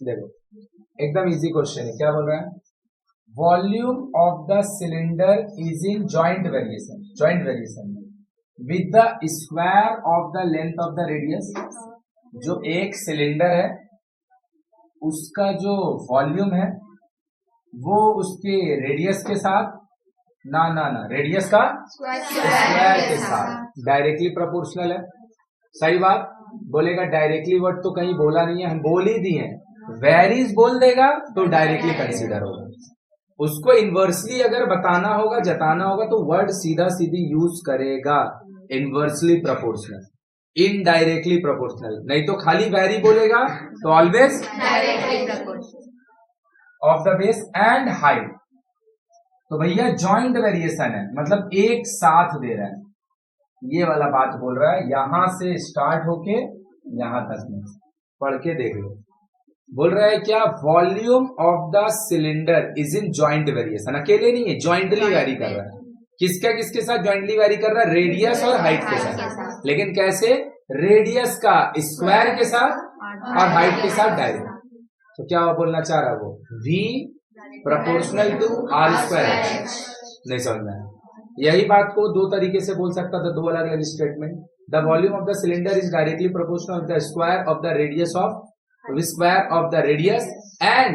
देखो एकदम easy question है। क्या बोल रहा है? Volume of the cylinder is in joint variation with the square of the length of the radius. जो एक सिलेंडर है उसका जो वॉल्यूम है वो उसके रेडियस के साथ रेडियस का स्क्वायर के साथ डायरेक्टली प्रोपोर्शनल है। सही बात बोलेगा। डायरेक्टली वर्ड तो कहीं बोला नहीं है, हम बोल ही दिए हैं। वेरीज बोल देगा तो डायरेक्टली कंसीडर होगा। उसको इनवर्सली अगर बताना होगा, जताना होगा तो वर्ड सीधा सीधी यूज करेगा। इनवर्सली प्रोपोर्शनल, इनडायरेक्टली प्रोपोर्शनल, नहीं तो खाली वेरी बोलेगा तो always directly proportional of the base and height. तो भैया जॉइंट वेरिएशन है, मतलब एक साथ दे रहा है। ये वाला बात बोल रहा है। यहां से स्टार्ट होके यहां तक में पढ़ के देख लो। बोल रहा है क्या? Volume of the cylinder is in joint variation. अकेले नहीं है, जॉइंटली वेरी कर रहा है। किसके साथ जॉइंटली वेरी कर रहा है? रेडियस और हाइट के साथ। लेकिन कैसे? रेडियस का स्क्वायर के साथ और हाइट के साथ डायरेक्ट। तो क्या बोलना चाह रहा है वो? V proportional to R square. नहीं समझ में आया। यही बात को दो तरीके से बोल सकता था, दो अलग अलग statement. The volume of the cylinder is directly proportional with the square of the radius and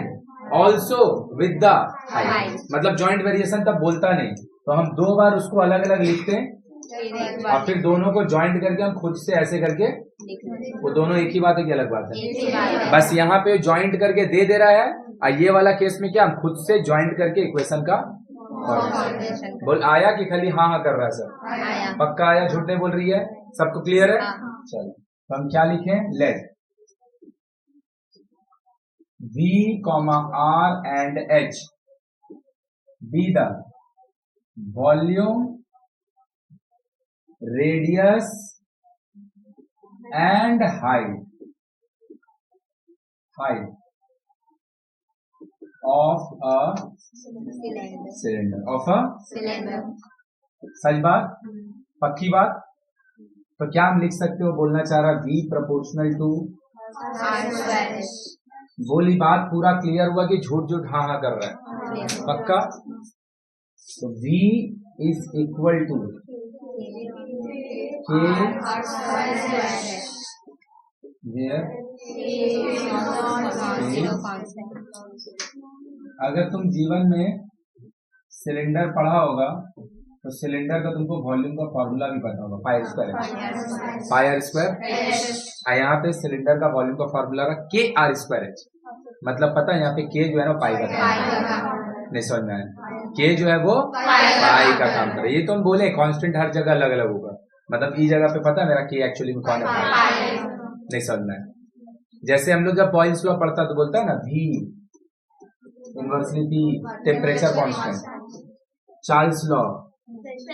also with the height. मतलब जॉइंट वेरिएशन तब बोलता नहीं, तो हम दो बार उसको अलग अलग लिखते हैं और फिर दोनों को ज्वाइंट करके हम खुद से ऐसे करके, वो दोनों एक ही बात है कि अलग बात है? बस यहाँ पे ज्वाइंट करके दे रहा है। और ये वाला केस में क्या, हम खुद से ज्वाइंट करके इक्वेशन का बोल। आया कि खाली हाँ कर रहा है सर? पक्का आया, झूठ नहीं बोल रही है? सबको क्लियर है? चलो तो हम क्या लिखें? Let V, R and H be the volume, radius and height of a cylinder. सच बात, पक्की बात। तो क्या हम लिख सकते हो? बोलना चाह रहा V प्रोपोर्शनल टू R²। बोली बात पूरा क्लियर हुआ कि झूठ हाँ कर रहा है? पक्का। तो V is equal to K where अगर तुम जीवन में सिलेंडर पढ़ा होगा तो सिलेंडर का तुमको वॉल्यूम का फॉर्मूला भी पता होगा, पाई आर स्क्वायर। यहाँ पे सिलेंडर का वॉल्यूम का फॉर्मूला रहा KR²H। मतलब पता है यहाँ पे K जो है ना पाई का काम। नहीं समझ में आया? K जो है वो पाई का काम करे। ये तो हम बोले कांस्टेंट हर जगह अलग अलग होगा, मतलब ई जगह पे पता है मेरा K एक्चुअली में कौन है? नहीं समझ में आया? जैसे हम लोग जब पॉइंट्स लॉ पढ़ता तो बोलता है ना V inversely P temperature constant, Charles law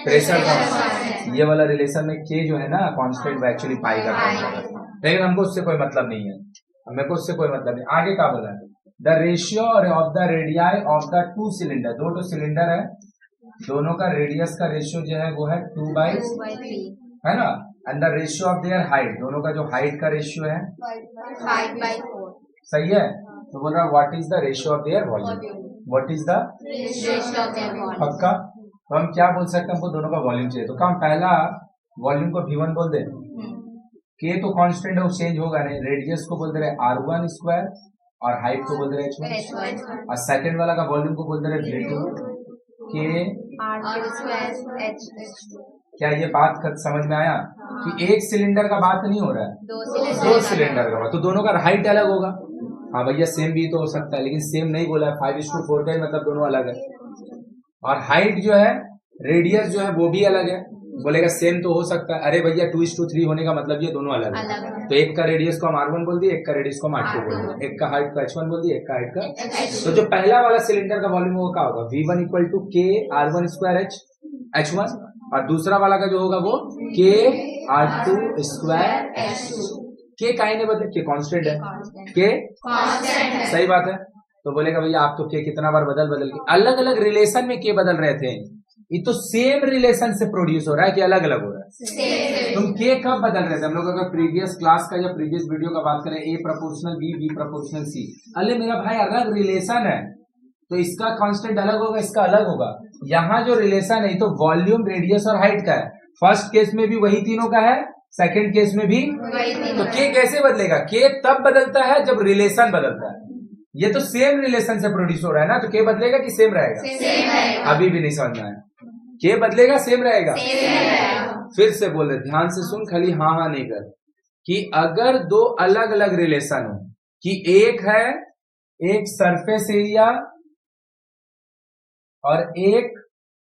pressure constant. ये वाला रिलेशन में K जो है ना कांस्टेंट वो एक्चुअली पाई का काम करता है। लेकिन हमको उससे कोई मतलब नहीं है, मेरे को उससे कोई मतलब नहीं। आगे क्या बोला है? The ratio of the radii of the two cylinder. दो सिलेंडर है, दोनों का रेडियस का रेशियो जो है वो है 2/3 है ना। And the ratio of their height, दोनों का जो हाइट का रेशियो है 5/4। सही है। तो बोल रहा what is the ratio of their volume, what is the ratio of their volume. पक्का। तो हम क्या बोल सकते हैं? हमको दोनों का वॉल्यूम चाहिए, तो क्या हम पहला वॉल्यूम को V1 बोल दें? K तो कांस्टेंट है, वो चेंज होगा नहीं। रेडियस को बोल दे रहे R² और हाइट को बोल दे रहे H1। और सेकंड वाला का वॉल्यूम को बोल दे रहे V2 K R²H। क्या ये बात समझ में आया कि एक सिलेंडर का बात नहीं हो रहा है, दो सिलेंडर का? तो दोनों का हाइट अलग होगा। हाँ भैया सेम भी तो हो सकता है, लेकिन सेम नहीं बोला है। 5:4 का ही मतलब दोनों अलग है। और हाइट जो है, रेडियस जो है वो भी अलग है। बोलेगा सेम तो हो सकता है, अरे भैया 2:3 होने का मतलब ये दोनों अलग है। तो एक का रेडियस को हम R1 बोल दिए, एक का रेडियस को हम R2 बोल दिए, एक का हाइट का H1 बोल दिए, एक का हाइट का। तो जो पहला वाला सिलेंडर का वॉल्यूम होगा क्या होगा? V1 equal to K R1² H1। और दूसरा वाला का जो होगा वो K R2² K काहे नहीं बदले? K कांस्टेंट है, K सही बात है। तो बोलेगा भैया आप तो K कितना बार बदल के अलग अलग रिलेशन में K बदल रहे थे, ये तो सेम रिलेशन से प्रोड्यूस हो रहा है कि अलग अलग हो रहा है? तुम के कब बदल रहे थे? हम लोग अगर प्रीवियस क्लास का या प्रीवियस वीडियो का बात करें, ए प्रोपोर्शनल बी, बी प्रोपोर्शनल सी, अरे मेरा भाई अलग रिलेशन है तो इसका कांस्टेंट अलग होगा, इसका अलग होगा। यहाँ जो रिलेशन है तो वॉल्यूम, रेडियस और हाइट का है। फर्स्ट केस में भी वही तीनों का है, सेकंड केस में भी। तो के कैसे बदलेगा? के तब बदलता है जब रिलेशन बदलता है। ये तो सेम रिलेशन से प्रोड्यूस हो रहा है ना, तो के बदलेगा कि सेम रहेगा? अभी भी नहीं समझ में आया। के बदलेगा सेम रहेगा? फिर से बोल रहे, ध्यान से सुन, खाली हाँ हाँ नहीं कर, कि अगर दो अलग अलग रिलेशन हो, कि एक है एक सरफेस एरिया और एक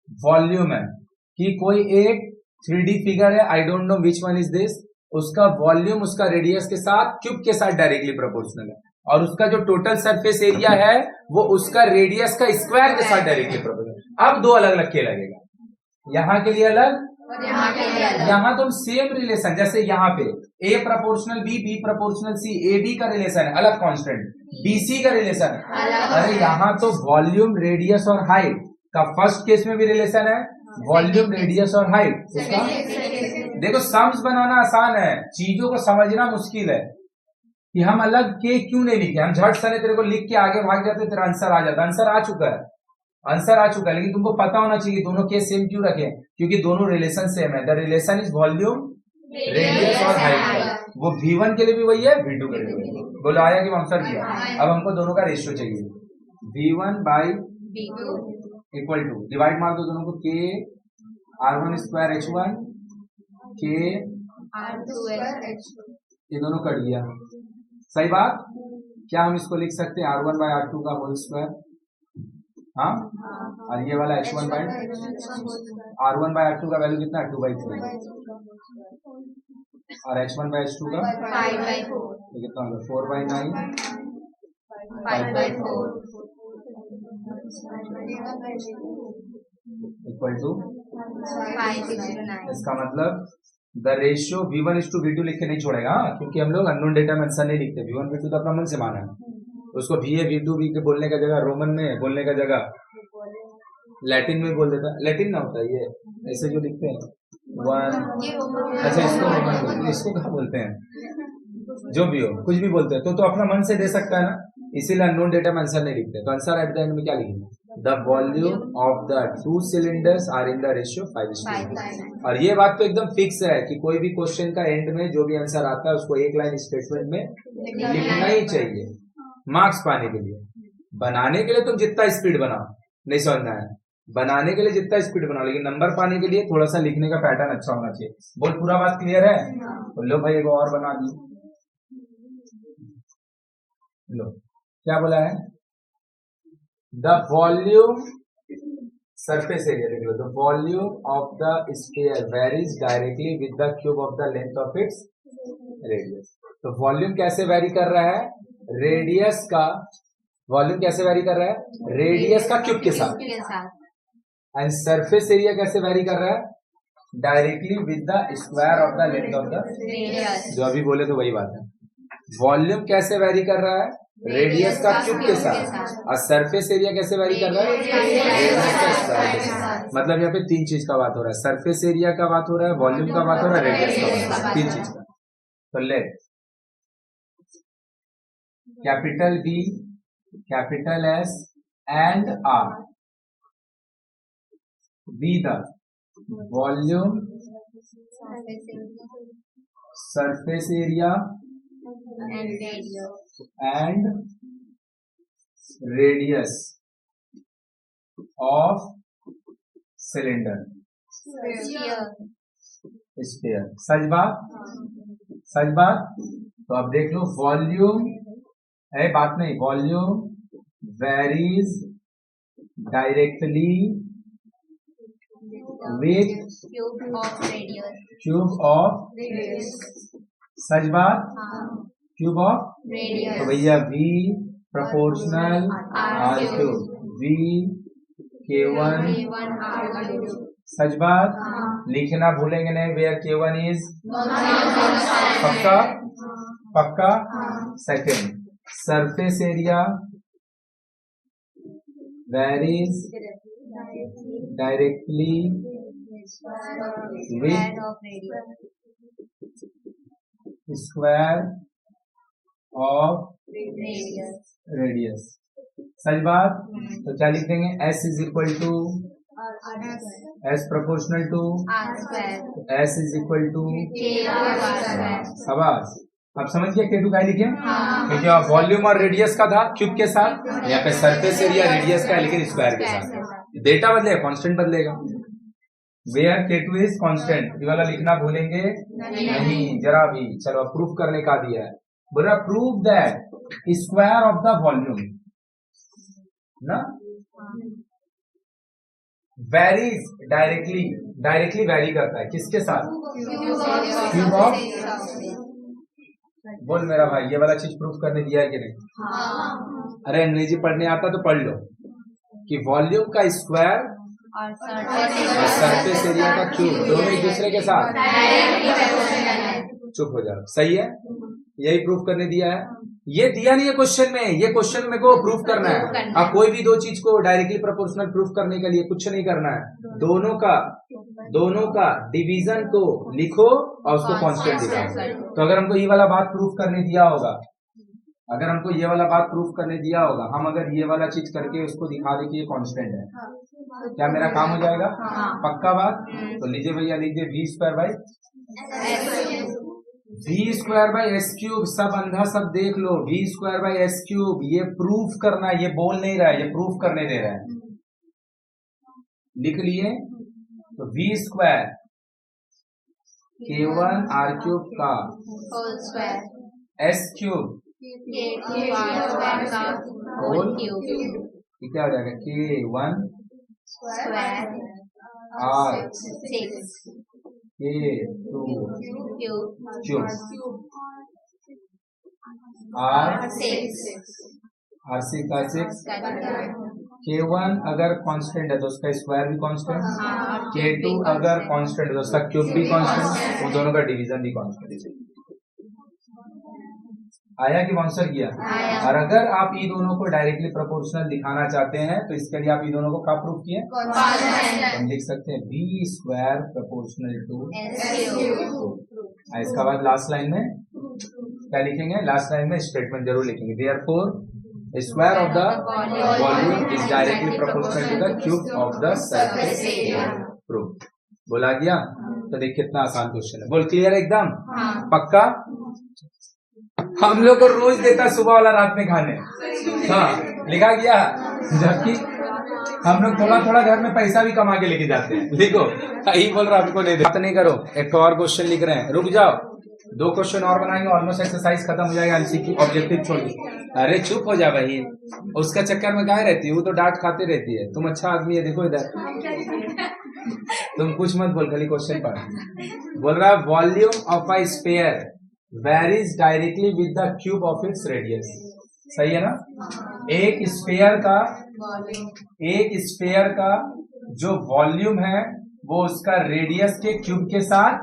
वॉल्यूम है, कि कोई एक 3D फिगर है, I don't know which one is this, उसका वॉल्यूम उसका रेडियस के साथ, क्यूब के साथ डायरेक्टली प्रोपोर्शनल है, और उसका जो टोटल सरफेस एरिया है वो उसका रेडियस का स्क्वायर के साथ डायरेक्टली प्रोपोर्शनल। अब दो अलग अलग के लगेगा, यहाँ के लिए अलग, यहाँ तुम सेम रिलेशन, जैसे यहाँ पे A proportional B, B proportional C, A B का रिलेशन है अलग कांस्टेंट, बी सी का रिलेशन है। अरे यहाँ तो वॉल्यूम, रेडियस और हाइट का फर्स्ट केस में भी रिलेशन है, वॉल्यूम, रेडियस और हाइट उसका। देखो सम्स बनाना आसान है, चीजों को समझना मुश्किल है, कि हम अलग के क्यों नहीं लिखे। हम झट से तेरे को लिख के आगे भाग जाते, तेरा आंसर आ जाता। आंसर आ चुका है, आंसर आ चुका है, लेकिन तुमको पता होना चाहिए दोनों केस सेम क्यों रखे, क्योंकि दोनों रिलेशन सेम है। The relation is volume, radius और हाइट। वो V1 के लिए भी वही है, V2 के लिए भी वही है। बोलो आया कि आंसर किया? अब हमको दोनों का रेशियो चाहिए, V1 by equal to, divide मार दो दोनों को, के R1 स्क्वायर H1 के ये दोनों कट गया, सही बात। क्या हम इसको लिख सकते हैं R1 बाई R2 का होल स्क्वायर? हाँ, और ये वाला H1 by R1 by R2 का वैल्यू कितना है? 2/3, और H1 बाई H2 का 5/4, ये कितना होगा? 4/9 इक्वल टू 5/9। इसका मतलब the ratio V1 is to V2 लिख के नहीं छोड़ेगा, क्योंकि हम लोग अननोन डेटा में आंसर नहीं लिखते। V1 V2 तो अपना मन से माना है, उसको VA V2 V के बोलने का जगह, रोमन में बोलने का जगह लैटिन में बोल देता। लैटिन ना होता है ये, ऐसे जो लिखते हैं वन, अच्छा इसको रोमन बोलते हैं, इसको क्या बोलते हैं, जो भी हो कुछ भी बोलते हैं, तो अपना मन से दे सकता है ना, इसीलिए अननोन डेटा में आंसर नहीं लिखते। तो आंसर एट द एंड में क्या लिखेंगे? The volume of the two cylinders are in the ratio 5:9। और ये बात तो एकदम फिक्स है कि कोई भी क्वेश्चन का एंड में जो भी आंसर आता है उसको एक लाइन स्टेटमेंट में लिखना ही चाहिए, मार्क्स पाने के लिए। बनाने के लिए तुम जितना स्पीड बनाओ, नहीं समझना है, बनाने के लिए जितना स्पीड बनाओ, लेकिन नंबर पाने के लिए थोड़ा सा लिखने का पैटर्न अच्छा होना चाहिए। बोल, पूरा बात क्लियर है? लो भाई एक और बना दी, लो क्या बोला है? द वॉल्यूम, सरफेस एरिया देख लो, the volume of the sphere varies directly with the cube of the length of its radius. तो वॉल्यूम कैसे वेरी कर रहा है? रेडियस का वॉल्यूम कैसे वेरी कर रहा है? रेडियस का क्यूब के साथ। एंड सरफेस एरिया कैसे वेरी कर रहा है? Directly with the square of the length of the, जो अभी बोले तो वही बात है। वॉल्यूम कैसे वेरी कर रहा है? रेडियस का क्यूब के साथ। और सरफेस एरिया कैसे वेरी कर रहा है? रेडियस का स्क्वायर के साथ। मतलब यहाँ पे तीन चीज का बात हो रहा है, सरफेस एरिया का बात हो रहा है, वॉल्यूम का बात हो रहा है, रेडियस का बात हो रहा है, तीन चीज का। तो let capital B, capital S and R be the volume, surface area and radius of cylinder sphere। सच बात, सच बात। तो अब देख लो, वॉल्यूम है, बात नहीं, volume varies directly with cube of, सच बात, क्यूब ऑफ। तो भैया V proportional R cube, V K1, सच बात। लिखना भूलेंगे नहीं, वेयर K1 इज, पक्का पक्का। Second, surface area varies directly with square of radius. सही बात। तो क्या लिख देंगे? S is equal to S proportional to S is equal to शाबाश। अब समझ गया K2 का लिखे, क्योंकि वॉल्यूम और रेडियस का था क्यूब के साथ, यहाँ पे सरफेस एरिया रेडियस का है लेकिन स्क्वायर के साथ। डेटा बदलेगा, कांस्टेंट बदलेगा। वेयर K2 इज कांस्टेंट, ये वाला लिखना भूलेंगे नहीं जरा भी। चलो अब प्रूफ करने का दिया है, बोल रहा prove that square of the volume ना वेरीज डायरेक्टली, डायरेक्टली वेरी करता है किसके साथ? Cube of. बोल मेरा भाई, ये वाला चीज प्रूफ करने दिया है कि नहीं? अरे अंग्रेजी पढ़ने आता तो पढ़ लो कि वॉल्यूम का स्क्वायर और सरफेस एरिया का क्यूब दोनों एक दूसरे के साथ। चुप हो जाओ, सही है, यही प्रूफ करने दिया है। ये दिया नहीं है क्वेश्चन में, ये क्वेश्चन में को प्रूफ करना है। अब कोई भी दो चीज को डायरेक्टली प्रोपोर्शनल प्रूफ करने के लिए कुछ नहीं करना है, दोनों का डिवीजन को लिखो और उसको कांस्टेंट दिखाओ। तो अगर हमको ये वाला बात प्रूफ करने दिया होगा, हम अगर ये वाला चीज करके उसको दिखा दे कि ये कांस्टेंट है, क्या मेरा काम हो जाएगा? पक्का बात। तो लीजिए भैया, लीजिए V square by S cube. सब अंधा सब देख लो, V square by S cube. ये प्रूफ करना है, ये बोल नहीं रहा है, ये प्रूफ करने दे रहा है। लिख लिए। तो V square K1 R cube का एस क्यूब होल क्या हो जाएगा? K1 R K2 cube R6 का 6। K1 अगर कांस्टेंट है तो उसका स्क्वायर भी कांस्टेंट, K2 अगर कांस्टेंट है तो उसका क्यूब भी कांस्टेंट, वो दोनों का डिवीजन भी कांस्टेंट। आया कि आंसर किया? और अगर आप ये दोनों को डायरेक्टली प्रोपोर्शनल दिखाना चाहते हैं तो इसके लिए आप ये दोनों को क्या प्रूफ किए? हम लिख सकते हैं बी स्क्वायर प्रोपोर्शनल टू। इसका बाद लास्ट लाइन में क्या लिखेंगे? लास्ट लाइन में स्टेटमेंट जरूर लिखेंगे, therefore square of the volume is directly proportional to the cube of the surface area. Proof. बोला गया? तो देख कितना आसान क्वेश्चन है। बोल क्लियर एकदम? पक्का? हम लोग को रोज देता सुबह वाला रात में खाने। हाँ, लिखा गया। जबकि हम लोग थोड़ा थोड़ा घर में पैसा भी कमा के लेके जाते हैं। लिखो, यही बोल रहा आपको नहीं, बात नहीं करो। एक और क्वेश्चन लिख रहे हैं, रुक जाओ, 2 क्वेश्चन और बनाएंगे, ऑलमोस्ट एक्सरसाइज खत्म हो जाएगा। एमसीक्यू ऑब्जेक्टिव छोड़ दो। अरे चुप हो जा भाई, उसका चक्कर में काहे रहती है? वो तो डांट खाते रहती है। तुम अच्छा आदमी है, देखो इधर, तुम कुछ मत बोल, खाली क्वेश्चन पढ़। बोल रहा volume of a sphere varies directly with the cube of its radius। सही है ना? एक स्फीयर का जो वॉल्यूम है वो उसका रेडियस के क्यूब के साथ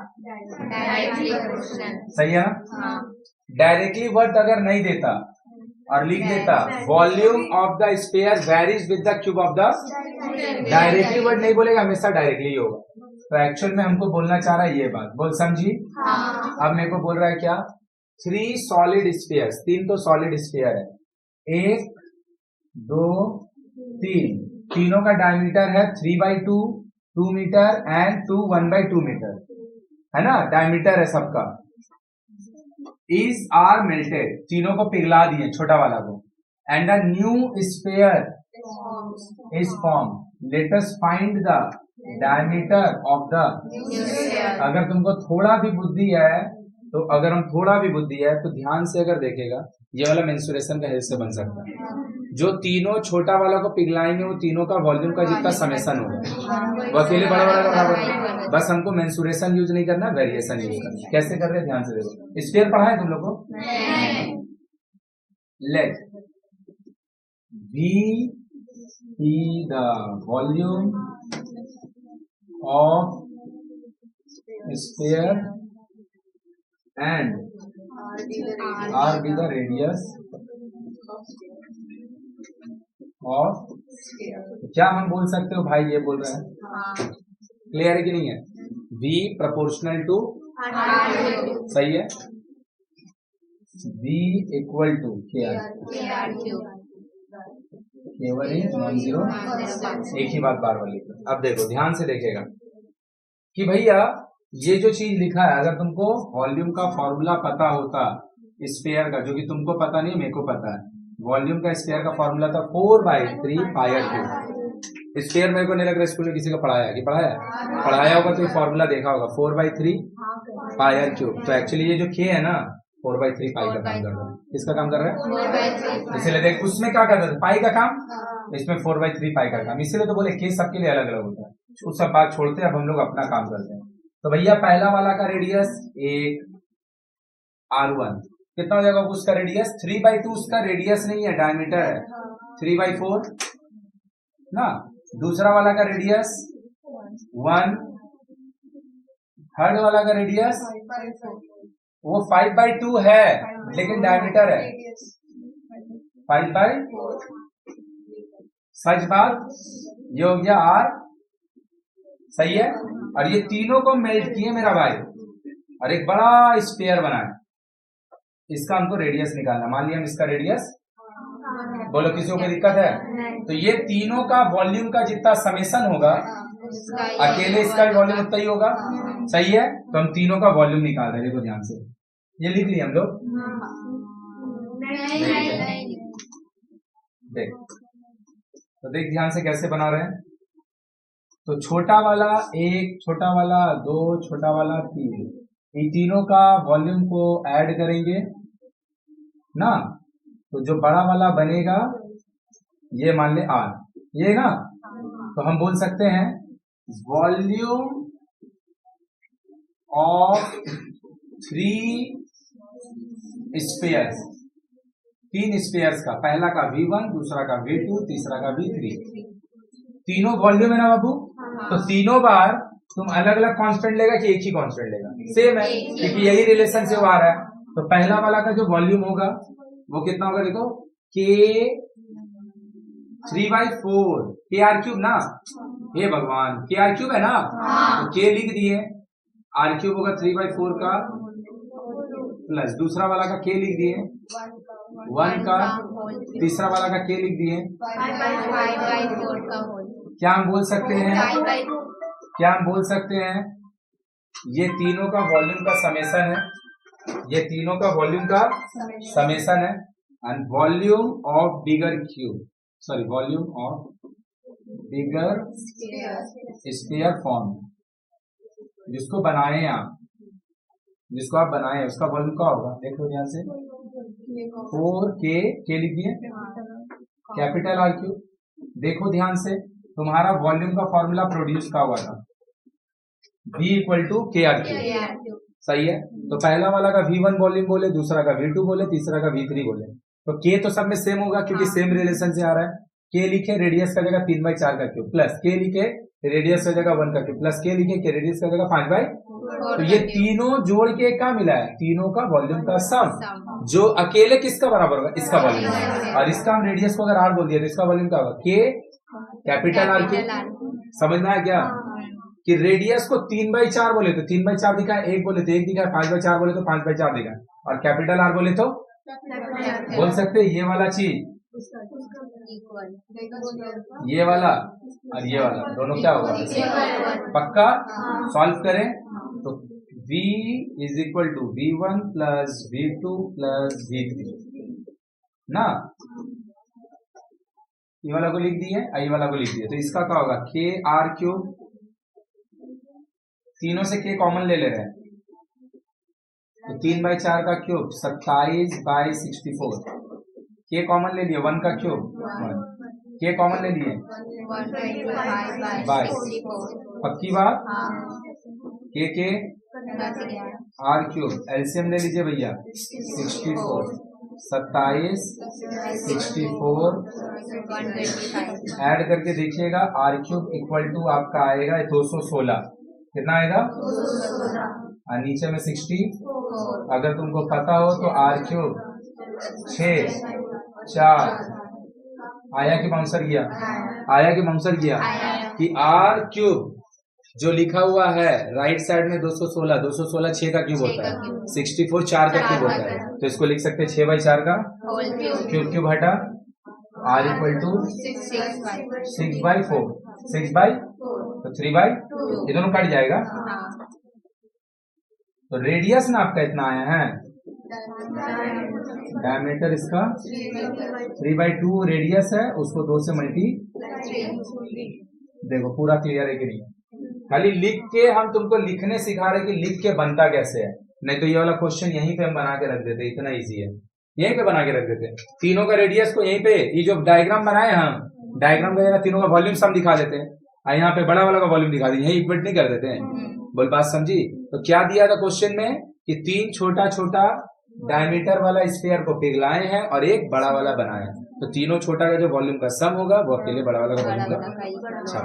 सही है ना? डायरेक्टली वर्ड अगर नहीं देता और लिख देता volume of the sphere varies with the cube of the, directly word नहीं बोलेगा, हमेशा डायरेक्टली होगा। तो एक्चुअल में हमको बोलना चाह रहा है ये बात, बोल समझी? अब मेरे को बोल रहा है क्या? 3 सॉलिड स्फीयर्स, 3 तो सॉलिड स्फीयर है, 1 2 3, तीनों का डायमीटर है 3/2 2 मीटर एंड 2 1/2 मीटर, है ना? डायमीटर है सबका। इज आर मेल्टेड, तीनों को पिघला दिए, छोटा वाला को, and a new sphere is form. Let us find the diameter of the. अगर तुमको थोड़ा भी बुद्धि है तो ध्यान से अगर देखेगा, ये वाला मेंसुरेशन का हेल्प से बन सकता है। जो तीनों छोटा वाला को पिघलाएंगे वो तीनों का वॉल्यूम का जितना समेशन होगा वो अकेले बड़ा वाला का बराबर। बस हमको मेंसुरेशन यूज नहीं करना, वेरिएशन यूज करना। कैसे कर रहे हैं ध्यान से देखो। स्फीयर पढ़ा है तुम लोग को? Let V be the volume of sphere and R be the radius of तो क्या हम बोल सकते हो भाई, ये बोल रहे हैं, हाँ। क्लियर है कि नहीं है? V प्रोपोर्शनल टू, सही है, V इक्वल टू KR, केवल ही नॉन जीरो, एक ही बात बार बार लिखो। अब देखो ध्यान से देखेगा कि भैया ये जो चीज लिखा है, अगर तुमको वॉल्यूम का फॉर्मूला पता होता स्फीयर का, जो कि तुमको पता नहीं मेरे को पता है, वॉल्यूम का स्फीयर का फॉर्मूला था 4/3 πr²। स्फीयर मेरे को नहीं लग रहा स्कूल में किसी को पढ़ाया है, कि पढ़ाया होगा तो ये फॉर्मूला देखा होगा 4/3 πr²। तो एक्चुअली ये जो k है ना 4/3 पाई का काम कर रहा है, किसका काम कर रहा है? इसीलिए देख उसमें क्या करता था पाई का काम, इसमें 4/3 पाई का काम, इसीलिए तो बोले k सबके लिए अलग अलग होता है। उस सब बात छोड़ते हैं, अब हम लोग अपना काम करते हैं। तो भैया पहला वाला का रेडियस 1 R1 कितना हो जाएगा उसका रेडियस 3/2, उसका रेडियस नहीं है डायमीटर है 3/4 ना। दूसरा वाला का रेडियस 1, थर्ड वाला का रेडियस वो 5/2 है लेकिन डायमीटर है 5/4। सच बात, ये हो गया R, सही है। और ये तीनों को मेल्ट किए मेरा भाई और एक बड़ा स्फीयर बनाए, इसका हमको रेडियस निकालना। मान लिया हम इसका रेडियस, बोलो किसी को कोई दिक्कत है? तो ये तीनों का वॉल्यूम का जितना समेशन होगा, अकेले इसका भी वॉल्यूम उतना ही होगा, सही है। तो हम तीनों का वॉल्यूम निकाल रहे हैं, देखो ध्यान से, ये लिख लिया हम लोग। देख तो देख ध्यान से कैसे बना रहे हैं। तो छोटा वाला 1, छोटा वाला 2, छोटा वाला 3, इन तीनों का वॉल्यूम को ऐड करेंगे ना, तो जो बड़ा वाला बनेगा ये मान ले R, ये ना, तो हम बोल सकते हैं वॉल्यूम ऑफ 3 स्फीयर्स, 3 स्फीयर्स का, पहला का V1, दूसरा का V2, तीसरा का V3, तीनों वॉल्यूम है ना बाबू। तो तीनों बार तुम अलग अलग कांस्टेंट लेगा कि एक ही कांस्टेंट लेगा? सेम है, क्योंकि यही रिलेशन से वो आ रहा है। तो पहला वाला का जो वॉल्यूम होगा वो कितना होगा, देखो K 3/4 KR³ ना, हे भगवान KR³ है ना, तो K लिख दिए, R³ होगा 3/4 का प्लस दूसरा वाला का K लिख दिए 1 का, तीसरा वाला का K लिख दिए। क्या हम बोल सकते हैं, क्या हम बोल सकते हैं ये तीनों का वॉल्यूम का समेशन है, ये तीनों का वॉल्यूम का समेशन है। And volume of bigger cube, sorry volume of bigger sphere form, जिसको बनाए आप, जिसको आप बनाए उसका वॉल्यूम क्या होगा, देखो ध्यान से 4K लिख दिए कैपिटल R³। देखो ध्यान से, तुम्हारा वॉल्यूम का फॉर्मूला प्रोड्यूस का हुआ था V = KR³, सही है। तो पहला वाला का V1 वॉल्यूम बोले, दूसरा का V2 बोले, तीसरा का V3 बोले, तो K तो सब में सेम होगा क्योंकि सेम रिलेशन से आ रहा है। K लिखे रेडियस का जगह 3/4 का क्यूब, प्लस K लिखे रेडियस का जगह 1 का क्यूब, प्लस K लिखे रेडियस का जगह 5/4। तो ये तीनों जोड़ के क्या मिला है, तीनों का वॉल्यूम का सम, जो अकेले किसका बराबर होगा, इसका वॉल्यूम। और इसका हम रेडियस को अगर R बोल दिया तो इसका वॉल्यूम क्या होगा, K कैपिटल R³। समझना है क्या कि रेडियस को 3/4 बोले तो 3/4 दिखा है, 1 बोले तो 1 दिखा है, 5/4 बोले तो 5/4 दिखा है, और कैपिटल R बोले तो बोल सकते हैं ये वाला चीज, ये वाला और ये वाला दोनों क्या होगा, पक्का। सॉल्व करें तो V = V1 + V2 + V3 ना, ये वाला को लिख दिए, ये वाला को लिख दिए, तो इसका क्या होगा KR³, तीनों से K कॉमन ले रहे हैं, तो 3/4 का क्यूब 27/64, K कॉमन ले लिए 1 का क्यूब 1, K कॉमन ले लिए 22, पक्की बात। K R³ एलसीएम ले लीजिए भैया 64, 27 64 ऐड करके देखिएगा R³ = आपका आएगा 216, कितना आएगा, और नीचे में 60। अगर तुमको पता हो तो R³ 6 4 आया कि बाउंसर किया? आया कि बाउंसर किया? कि आर क्यूब जो लिखा हुआ है राइट साइड में 216, 216 6 का क्यूब होता है, 64 4 का क्यूब होता है, तो इसको लिख सकते हैं 6 बाई 4 का क्यूब। क्यूब हटा R equal to 6 by 4, 6 by तो 3 बाई, ये दोनों कट जाएगा। तो रेडियस ना आपका इतना आया है, डायमीटर इसका 3/2 रेडियस है, उसको 2 से मल्टी। देखो पूरा क्लियर है कि नहीं? खाली लिख के हम तुमको लिखने सिखा रहे कि लिख के बनता कैसे है, नहीं तो ये वाला क्वेश्चन यहीं पे हम बना के रख देते, इतना इजी है, यहीं पे बना के रख देते। तीनों का रेडियस को यहीं पे, ये जो डायग्राम बनाए हम, डायग्राम का तीनों का वॉल्यूम सम दिखा देते हैं, और यहाँ पे बड़ा वाला का वॉल्यूम दिखा देते, यही इक्वेट नहीं कर देते हैं। बोल बात समझी? तो क्या दिया था क्वेश्चन में कि 3 छोटा छोटा डायमीटर वाला स्फीयर को पिघलाए हैं और एक बड़ा वाला बनाया, तो तीनों छोटा का जो वॉल्यूम का सम होगा वो अकेले बड़ा वाला का वॉल्यूम का। अच्छा।